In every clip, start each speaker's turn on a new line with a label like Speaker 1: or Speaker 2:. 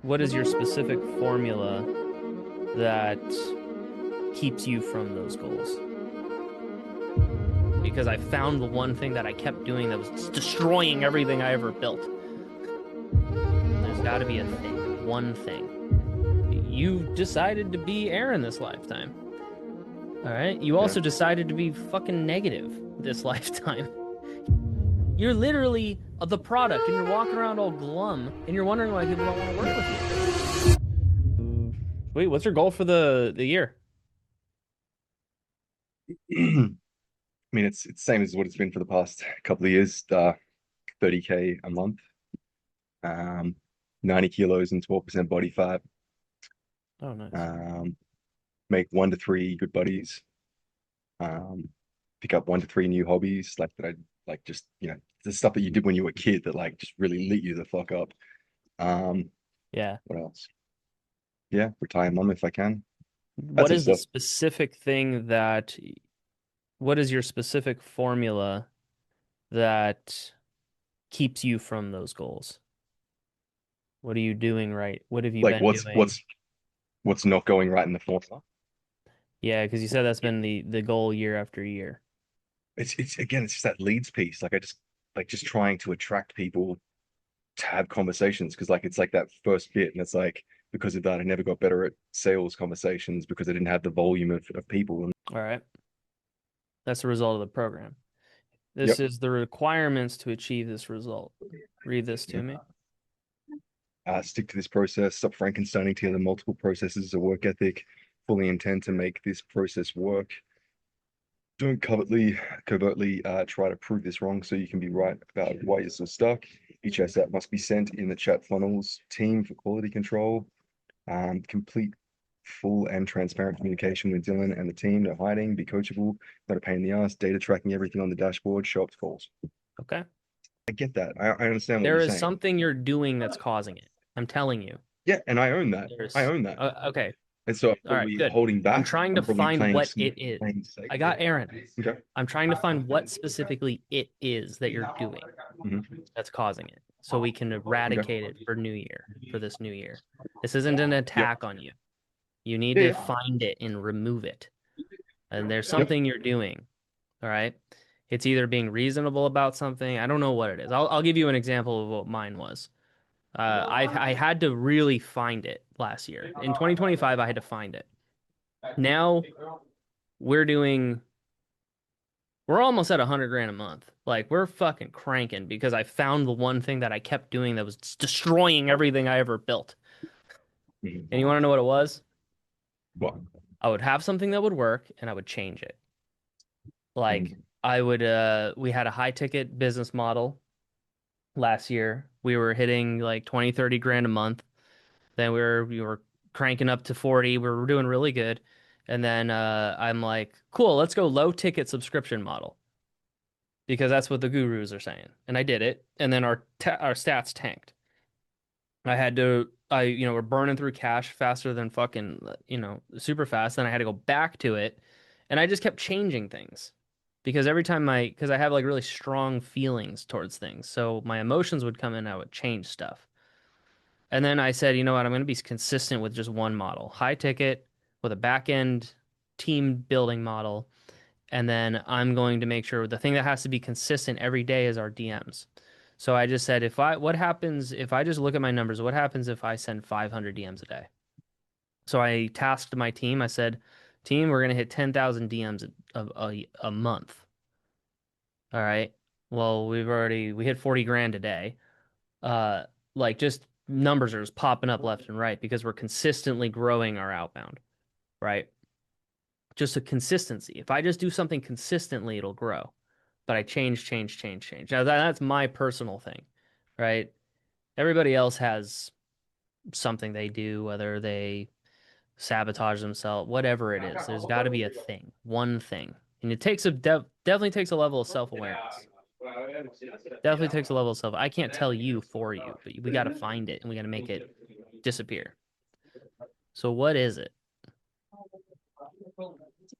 Speaker 1: what is your specific formula that keeps you from those goals? Because I found the one thing that I kept doing that was destroying everything I ever built. There's got to be a thing, one thing. You decided to be Aaron this lifetime. All right. You
Speaker 2: Yeah.
Speaker 1: also decided to be fucking negative this lifetime. You're literally the product, and you're walking around all glum, and you're wondering why people don't want to work with you. Wait, what's your goal for the year?
Speaker 2: I mean, it's same as what it's been for the past couple of years. 30K a month, um, 90 kilos and 12% body fat.
Speaker 1: Oh, nice.
Speaker 2: Um, make 1 to 3 good buddies. Um, pick up 1 to 3 new hobbies, like that I like just the stuff that you did when you were a kid that like just really lit you the fuck up. Um,
Speaker 1: Yeah.
Speaker 2: what else? Yeah, retire mum if I can. That
Speaker 1: What
Speaker 2: sort of
Speaker 1: is the
Speaker 2: stuff.
Speaker 1: specific thing that, what is your specific formula that keeps you from those goals? What are you doing right? What have you
Speaker 2: Like
Speaker 1: been
Speaker 2: what's
Speaker 1: doing?
Speaker 2: what's what's not going right in the formula.
Speaker 1: Yeah, because you said that's been the goal year after year.
Speaker 2: It's again, it's just that leads piece. Like I just like just trying to attract people to have conversations because like it's like that first bit, and it's like because of that, I never got better at sales conversations because I didn't have the volume of people. And
Speaker 1: All right. That's the result of the program. This
Speaker 2: yep,
Speaker 1: is the requirements to achieve this result. Read this to me.
Speaker 2: stick to this process. Stop Frankensteining together multiple processes of work ethic. Fully intend to make this process work. Don't covertly try to prove this wrong so you can be right about why you're so stuck. Each asset must be sent in the chat funnels team for quality control. Complete full and transparent communication with Dylan and the team. No hiding, be coachable, not a pain in the ass, data tracking everything on the dashboard, show up to calls.
Speaker 1: Okay.
Speaker 2: I get that. I understand what
Speaker 1: There
Speaker 2: you're
Speaker 1: is
Speaker 2: saying.
Speaker 1: something you're doing that's causing it. I'm telling you.
Speaker 2: Yeah, and I own that. I
Speaker 1: There's
Speaker 2: own that.
Speaker 1: okay.
Speaker 2: And so I'm
Speaker 1: All right,
Speaker 2: probably
Speaker 1: good.
Speaker 2: holding
Speaker 1: I'm
Speaker 2: back.
Speaker 1: trying to
Speaker 2: I'm probably
Speaker 1: find
Speaker 2: playing
Speaker 1: what it is.
Speaker 2: playing safe.
Speaker 1: I got Aaron.
Speaker 2: Okay.
Speaker 1: I'm trying to find what specifically it is that you're doing
Speaker 2: Mhm.
Speaker 1: that's causing it so we can
Speaker 2: Okay.
Speaker 1: eradicate it for new year, for this new year. This isn't an
Speaker 2: Yep.
Speaker 1: attack on you. You need
Speaker 2: Yeah,
Speaker 1: to
Speaker 2: yeah.
Speaker 1: find it and remove it. And there's
Speaker 2: Yep.
Speaker 1: something you're doing. All right. It's either being reasonable about something. I don't know what it is. I'll give you an example of what mine was. I had to really find it last year. In 2025, I had to find it. Now we're doing, we're almost at 100 grand a month. Like we're fucking cranking because I found the one thing that I kept doing that was destroying everything I ever built. And you
Speaker 2: Mhm.
Speaker 1: want to know what it was?
Speaker 2: What?
Speaker 1: I would have something that would work and I would change it. Like
Speaker 2: Mhm.
Speaker 1: I would, we had a high ticket business model last year. We were hitting like 20, 30 grand a month. Then we were cranking up to 40. We were doing really good. And then I'm like, cool, let's go low ticket subscription model because that's what the gurus are saying. And I did it. And then our stats tanked. We're burning through cash faster than fucking, super fast. Then I had to go back to it. And I just kept changing things because because I have like really strong feelings towards things. So my emotions would come in, I would change stuff. And then I said, you know what? I'm going to be consistent with just one model, high ticket with a back end team building model. And then I'm going to make sure the thing that has to be consistent every day is our DMs. So I just said, what happens if I just look at my numbers? What happens if I send 500 DMs a day? So I tasked my team. I said, team, we're going to hit 10,000 DMs a month. All right. Well, we hit 40 grand a day. uh like just numbers are just popping up left and right because we're consistently growing our outbound, right? Just a consistency. If I just do something consistently, it'll grow. But I change. Now that's my personal thing, right? Everybody else has something they do, whether they sabotage themselves, whatever it is. There's got to be a thing, one thing. And it takes definitely takes a level of self-awareness. Definitely takes a level of self. I can't tell you for you, but we got to find it and we got to make it disappear. So what is it?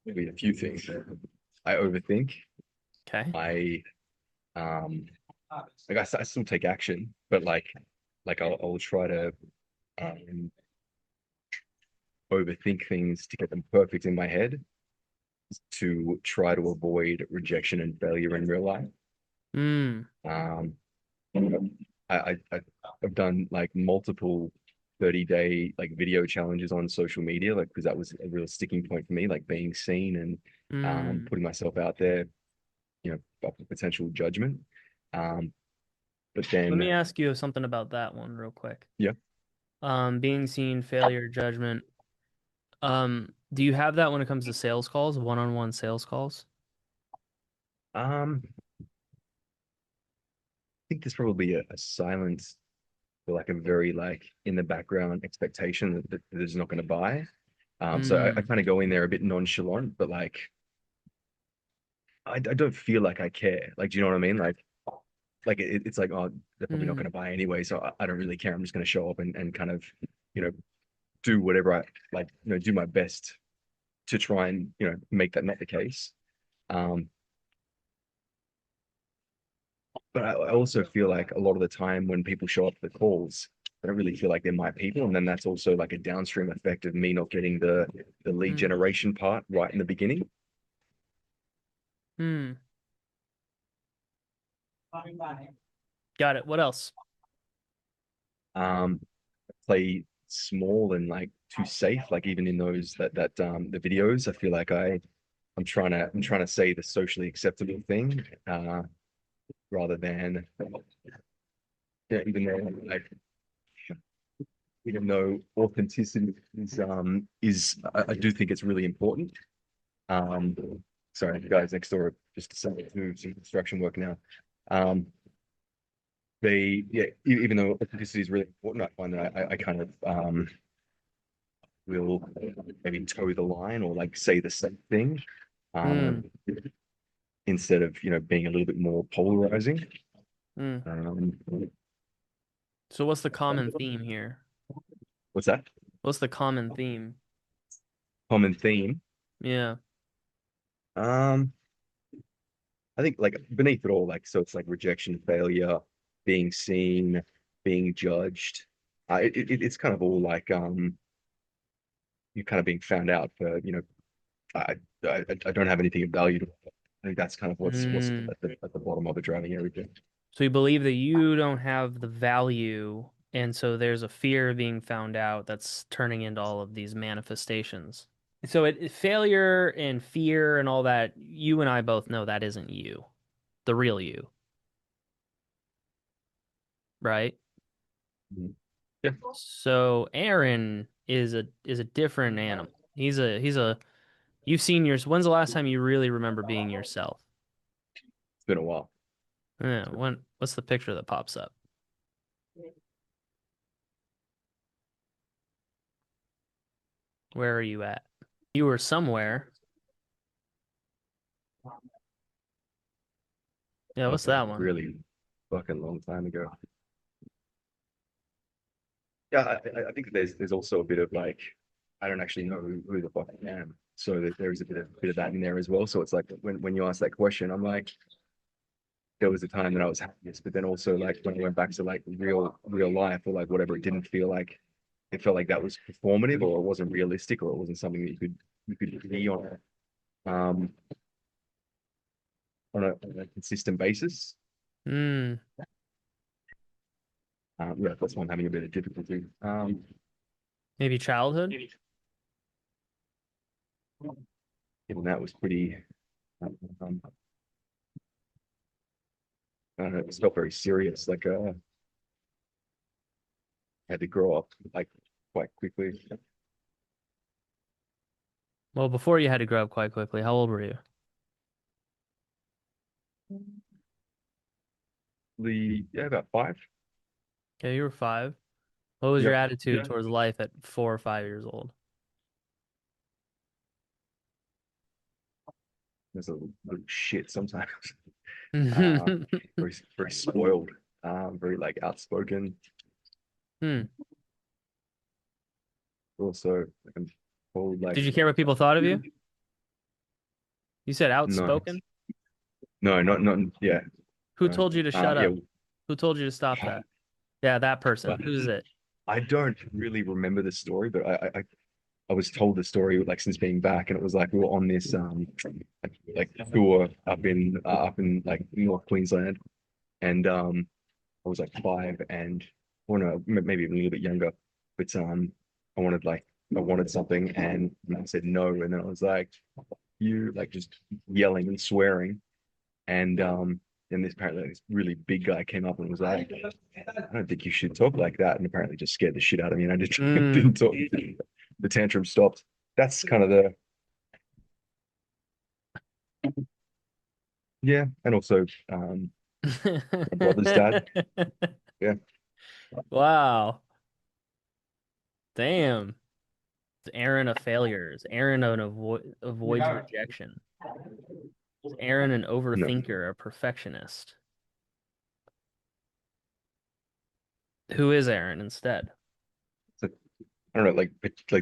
Speaker 2: Maybe a few things. I overthink.
Speaker 1: Okay.
Speaker 2: I like I still take action, but like I'll try to um, overthink things to get them perfect in my head to try to avoid rejection and failure in real life.
Speaker 1: Mm.
Speaker 2: Um, I've done like multiple 30-day like video challenges on social media, like because that was a real sticking point for me, like being seen and
Speaker 1: Mm.
Speaker 2: putting myself out there, up for potential judgment. Um, but
Speaker 1: Let
Speaker 2: then,
Speaker 1: me ask you something about that one real quick.
Speaker 2: yeah,
Speaker 1: Being seen, failure, judgment. Do you have that when it comes to sales calls, one-on-one sales calls?
Speaker 2: I think there's probably a silence or like a very like in the background expectation that there's not going to buy. So I
Speaker 1: Mm.
Speaker 2: kind of go in there a bit nonchalant, but like I don't feel like I care. Like, do you know what I mean? Like it's like, oh, they're probably not going
Speaker 1: Mm.
Speaker 2: to buy anyway, so I don't really care. I'm just going to show up and kind of, you know, do whatever I like, do my best to try and, make that not the case. Um, but I also feel like a lot of the time when people show up for the calls, I don't really feel like they're my people. And then that's also like a downstream effect of me not getting the lead
Speaker 1: Mm.
Speaker 2: generation part right in the beginning.
Speaker 1: Mm. Got it. What else?
Speaker 2: Um, Play small and like too safe. Like even in those the videos, I feel like I'm trying to say the socially acceptable thing, rather than, yeah, even though authenticity I do think it's really important. Um, Sorry, the guys next door just decided to do some construction work now. Um, even though authenticity is really important, I find that I kind of will maybe toe the line or like say the same thing,
Speaker 1: Mm.
Speaker 2: um, instead of being a little bit more polarizing.
Speaker 1: Mm.
Speaker 2: Um,
Speaker 1: So what's the common theme here?
Speaker 2: what's that?
Speaker 1: What's the common theme?
Speaker 2: Common theme.
Speaker 1: Yeah.
Speaker 2: Um, I think like beneath it all, like so it's like rejection, failure, being seen, being judged. It's kind of all like you're kind of being found out for I I don't have anything of value. I think that's kind of what's
Speaker 1: Mm.
Speaker 2: at the bottom of it driving everything.
Speaker 1: So you believe that you don't have the value, and so there's a fear of being found out that's turning into all of these manifestations. So failure and fear and all that, you and I both know that isn't you, the real you, right?
Speaker 2: Mhm. Yeah, it's
Speaker 1: So Aaron is a different animal. He's a you've seen when's the last time you really remember being yourself?
Speaker 2: been a while.
Speaker 1: Yeah, what's the picture that pops up? Where are you at? You were somewhere. Yeah, what's
Speaker 2: That's a
Speaker 1: that one?
Speaker 2: really fucking long time ago. Yeah, I think there's also a bit of like I don't actually know who the fuck I am. So there is a bit of that in there as well. So it's like when you ask that question, I'm like, there was a time that I was happiest, but then also like when I went back to like real life or like whatever, it felt like that was performative or it wasn't realistic or it wasn't something that you could be um on a consistent basis.
Speaker 1: Hmm,
Speaker 2: Yeah, that's why I'm having a bit of difficulty.
Speaker 1: maybe childhood?
Speaker 2: Even that was pretty. Um, I don't know, it felt very serious. Like I had to grow up like quite quickly.
Speaker 1: Well, before you had to grow up quite quickly, how old were you?
Speaker 2: Yeah, about five.
Speaker 1: Okay, you were 5. What was
Speaker 2: Yeah,
Speaker 1: your attitude towards life at 4 or 5 years old?
Speaker 2: there's a little shit sometimes. Uh, very very spoiled. Very like outspoken.
Speaker 1: Hmm.
Speaker 2: Also, like I'm told like
Speaker 1: Did you care what people thought of you? You said
Speaker 2: no,
Speaker 1: outspoken?
Speaker 2: no, not yeah.
Speaker 1: Who
Speaker 2: No.
Speaker 1: told you to shut
Speaker 2: Yeah.
Speaker 1: up? Who told you to stop that? Yeah, that person.
Speaker 2: Well,
Speaker 1: Who's it?
Speaker 2: I don't really remember the story, but I was told the story like since being back, and it was like we were on this like tour up in like North Queensland, and I was like 5, and or no, maybe even a little bit younger, but I wanted like I wanted something, and I said no, and then I was like you like just yelling and swearing, and and this apparently this really big guy came up and was like, I don't think you should talk like that, and apparently just scared the shit out of me, and I didn't
Speaker 1: Mm.
Speaker 2: didn't talk. The tantrum stopped. That's kind of the yeah, and also my brother's dad. Yeah,
Speaker 1: Wow. Damn. Is Aaron a failure? Is Aaron an avoids rejection? Is Aaron an
Speaker 2: no,
Speaker 1: overthinker, a perfectionist? Who is Aaron instead?
Speaker 2: so, I don't know, like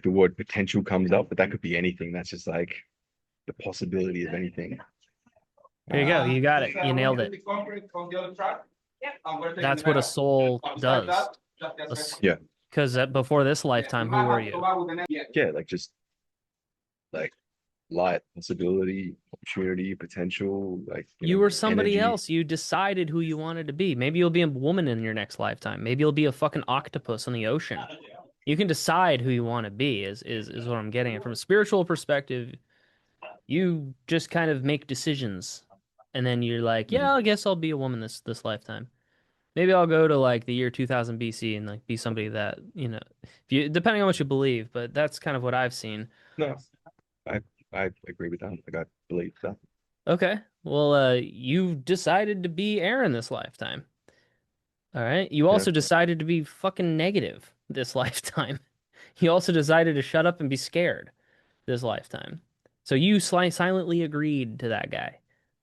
Speaker 2: the word potential comes up, but that could be anything. That's just like the possibility of anything.
Speaker 1: Here you go.
Speaker 2: Uh,
Speaker 1: You got it. You nailed it. That's what a soul does.
Speaker 2: yeah,
Speaker 1: Because before this lifetime, who were you?
Speaker 2: yeah, like just like light, possibility, opportunity, potential, like
Speaker 1: You were somebody
Speaker 2: energy.
Speaker 1: else. You decided who you wanted to be. Maybe you'll be a woman in your next lifetime. Maybe you'll be a fucking octopus in the ocean. You can decide who you want to be, is what I'm getting at. From a spiritual perspective, you just kind of make decisions. And then you're like,
Speaker 2: Mhm.
Speaker 1: yeah, I guess I'll be a woman this lifetime. Maybe I'll go to like the year 2000 BC and like be somebody that, if you depending on what you believe, but that's kind of what I've seen.
Speaker 2: No, I I agree with that. Like I believe that.
Speaker 1: Okay. Well, you decided to be Aaron this lifetime. All right. You
Speaker 2: Yeah.
Speaker 1: also decided to be fucking negative this lifetime. You also decided to shut up and be scared this lifetime. So you silently agreed to that guy,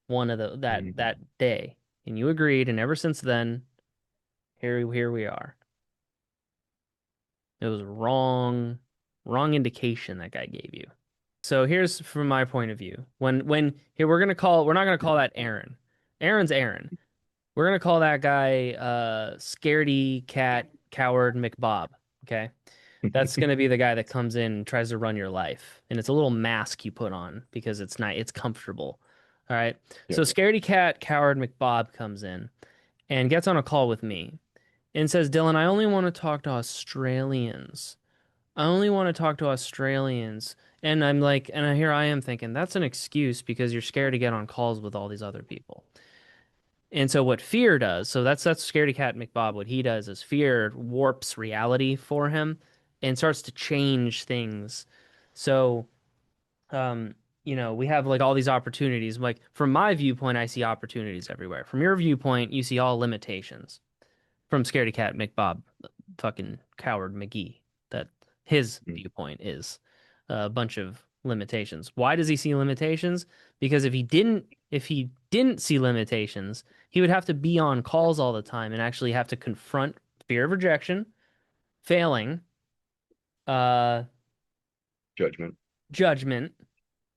Speaker 1: one of the
Speaker 2: Mhm.
Speaker 1: that day, and you agreed, and ever since then, here we are. It was wrong indication that guy gave you. So here's from my point of view. When here we're not gonna call that Aaron. Aaron's Aaron. We're gonna call that guy Scaredy Cat Coward McBob. Okay. That's gonna be the guy that comes in and tries to run your life. And it's a little mask you put on because it's comfortable. All right.
Speaker 2: Yeah.
Speaker 1: So Scaredy Cat Coward McBob comes in and gets on a call with me and says, Dylan, I only want to talk to Australians. I only want to talk to Australians. And I'm like, and here I am thinking, that's an excuse because you're scared to get on calls with all these other people. And so what fear does, so that's Scaredy Cat McBob. What he does is fear warps reality for him and starts to change things. So, um, we have like all these opportunities. Like from my viewpoint, I see opportunities everywhere. From your viewpoint, you see all limitations. From Scaredy Cat McBob, fucking coward McGee, that his
Speaker 2: Mhm.
Speaker 1: viewpoint is a bunch of limitations. Why does he see limitations? Because if he didn't see limitations, he would have to be on calls all the time and actually have to confront fear of rejection, failing, uh,
Speaker 2: Judgment.
Speaker 1: judgment,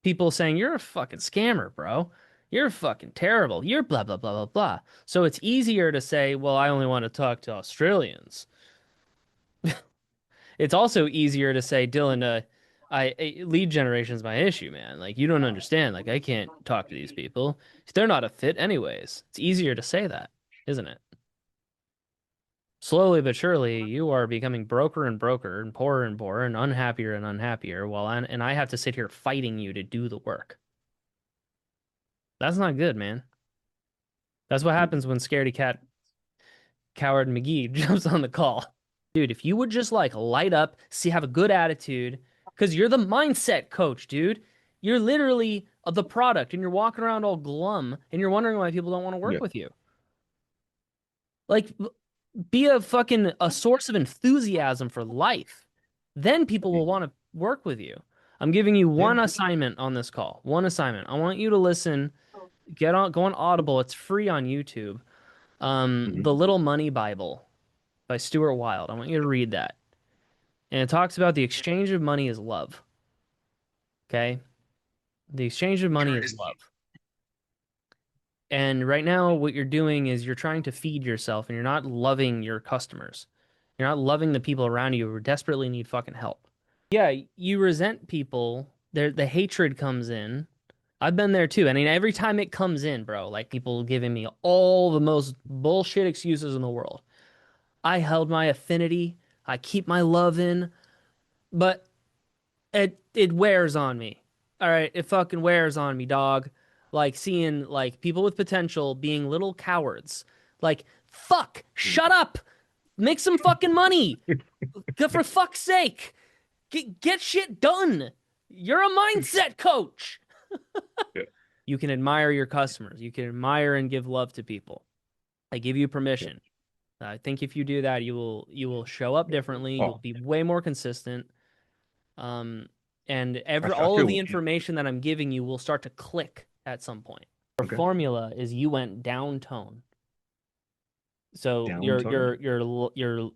Speaker 1: people saying you're a fucking scammer, bro. You're fucking terrible. You're blah blah blah blah blah. So it's easier to say, well, I only want to talk to Australians. It's also easier to say, Dylan, lead generation is my issue, man. Like you don't understand. Like I can't talk to these people. They're not a fit anyways. It's easier to say that, isn't it? Slowly but surely, you are becoming broker and poorer and unhappier while I have to sit here fighting you to do the work. That's not good, man. That's what happens when Scaredy Cat Coward McGee jumps on the call. Dude, if you would just like light up, see, have a good attitude, because you're the mindset coach, dude. You're literally the product, and you're walking around all glum, and you're wondering why people don't want to
Speaker 2: Yeah.
Speaker 1: work with you. Like, be a fucking a source of enthusiasm for life. Then people will want to work with you. I'm giving you
Speaker 2: Yeah.
Speaker 1: one assignment on this call. One assignment. I want you to listen. Go on Audible. It's free on YouTube.
Speaker 2: Mhm.
Speaker 1: The Little Money Bible by Stuart Wilde. I want you to read that. And it talks about the exchange of money is love. Okay? The exchange of money is love. And right now, what you're doing is you're trying to feed yourself and you're not loving your customers. You're not loving the people around you who desperately need fucking help. Yeah, you resent people. There, the hatred comes in. I've been there too. I mean, every time it comes in, bro, like people giving me all the most bullshit excuses in the world. I held my affinity. I keep my love in, but it wears on me. All right, it fucking wears on me, dog. Like seeing like people with potential being little cowards. Like, fuck, shut up. Make some fucking money. For fuck's sake. Get shit done. You're a mindset coach.
Speaker 2: Yeah,
Speaker 1: You can admire your customers. You can admire and give love to people. I give you
Speaker 2: yeah.
Speaker 1: permission. I think if you do that, you will show up differently. You'll
Speaker 2: Oh,
Speaker 1: be way more consistent. Um, and
Speaker 2: I
Speaker 1: all of the
Speaker 2: feel
Speaker 1: information that I'm giving you will start to click at some point. Your
Speaker 2: okay.
Speaker 1: formula is you went down tone. So
Speaker 2: Downtone.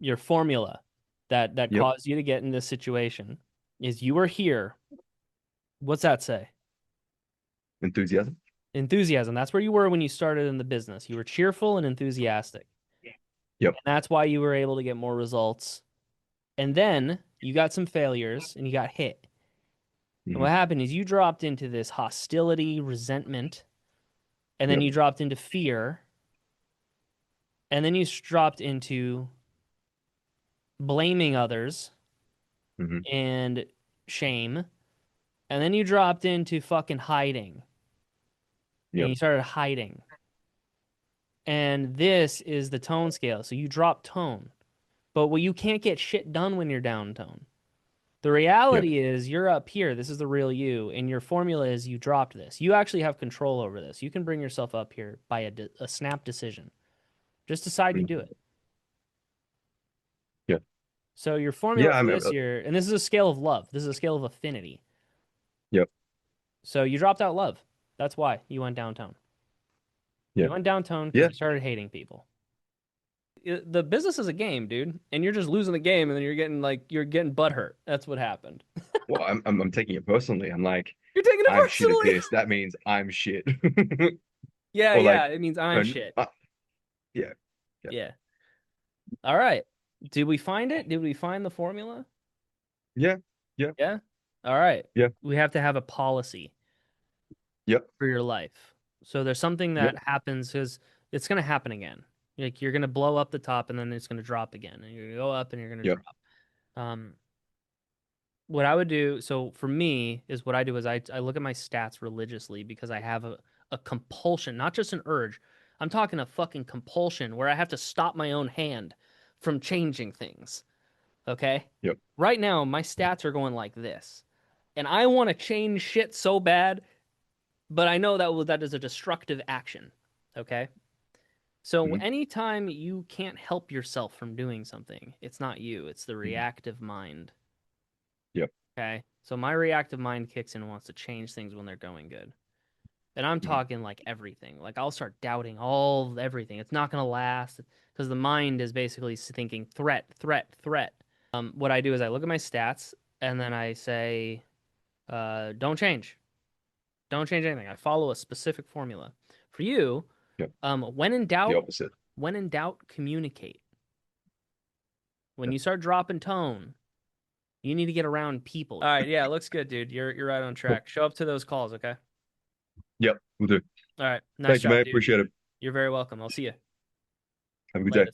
Speaker 1: your formula that
Speaker 2: Yep.
Speaker 1: caused you to get in this situation is you were here. What's that say?
Speaker 2: Enthusiasm.
Speaker 1: Enthusiasm. That's where you were when you started in the business. You were cheerful and enthusiastic.
Speaker 2: Yep.
Speaker 1: And that's why you were able to get more results. And then you got some failures and you got hit. And
Speaker 2: Hmm.
Speaker 1: what happened is you dropped into this hostility, resentment, and then
Speaker 2: Yep.
Speaker 1: you dropped into fear, and then you dropped into blaming others
Speaker 2: Hmm.
Speaker 1: and shame, and then you dropped into fucking hiding, and
Speaker 2: Yep.
Speaker 1: you started hiding. And this is the tone scale. So you drop tone. But you can't get shit done when you're down tone. The
Speaker 2: Yep.
Speaker 1: reality is you're up here. This is the real you. And your formula is you dropped this. You actually have control over this. You can bring yourself up here by a snap decision. Just decide you do
Speaker 2: Mhm.
Speaker 1: it.
Speaker 2: Yeah.
Speaker 1: So your formula
Speaker 2: Yeah.
Speaker 1: for this year, and this is a scale of love. This is a scale of affinity.
Speaker 2: Yep.
Speaker 1: So you dropped out love. That's why you went downtown.
Speaker 2: Yeah.
Speaker 1: You went downtown because
Speaker 2: Yeah.
Speaker 1: you started hating people. The business is a game, dude, and you're just losing the game, and then you're getting butt hurt. That's what happened.
Speaker 2: Well, I'm taking it personally. I'm like,
Speaker 1: You're taking it
Speaker 2: I'm shit at
Speaker 1: personally.
Speaker 2: this. That means I'm shit.
Speaker 1: Yeah,
Speaker 2: Or
Speaker 1: yeah.
Speaker 2: like,
Speaker 1: It means I'm
Speaker 2: no,
Speaker 1: shit.
Speaker 2: yeah. Yeah.
Speaker 1: Yeah. All right. Did we find it? Did we find the formula?
Speaker 2: Yeah. Yeah.
Speaker 1: Yeah. All right.
Speaker 2: Yeah.
Speaker 1: We have to have a policy
Speaker 2: Yep.
Speaker 1: for your life. So there's something
Speaker 2: Yep.
Speaker 1: that happens because it's going to happen again. Like you're going to blow up the top and then it's going to drop again. And you're going to go up and you're going to
Speaker 2: Yep.
Speaker 1: drop. Um, what I would do, so for me, is what I do is I look at my stats religiously because I have a compulsion, not just an urge. I'm talking a fucking compulsion where I have to stop my own hand from changing things. Okay?
Speaker 2: Yep.
Speaker 1: Right now, my stats are going like this. And I want to change shit so bad, but I know that is a destructive action. Okay? So
Speaker 2: Hmm.
Speaker 1: anytime you can't help yourself from doing something, it's not you, it's the
Speaker 2: Hmm.
Speaker 1: reactive mind.
Speaker 2: Yep.
Speaker 1: Okay? So my reactive mind kicks in and wants to change things when they're going good. And I'm
Speaker 2: Hmm.
Speaker 1: talking like everything. Like I'll start doubting all everything. It's not going to last because the mind is basically thinking threat, threat, threat. What I do is I look at my stats and then I say, don't change. Don't change anything. I follow a specific formula. For you,
Speaker 2: Yep.
Speaker 1: when in
Speaker 2: The
Speaker 1: doubt,
Speaker 2: opposite.
Speaker 1: communicate. When you start dropping tone, you need to get around people. All right, yeah, looks good, dude. You're right on
Speaker 2: Cool.
Speaker 1: track. Show up to those calls, okay?
Speaker 2: Yep. We'll do.
Speaker 1: All right, nice
Speaker 2: Thank you,
Speaker 1: job,
Speaker 2: mate.
Speaker 1: dude.
Speaker 2: Appreciate it.
Speaker 1: You're very welcome. I'll see you
Speaker 2: Have a good day.
Speaker 1: later.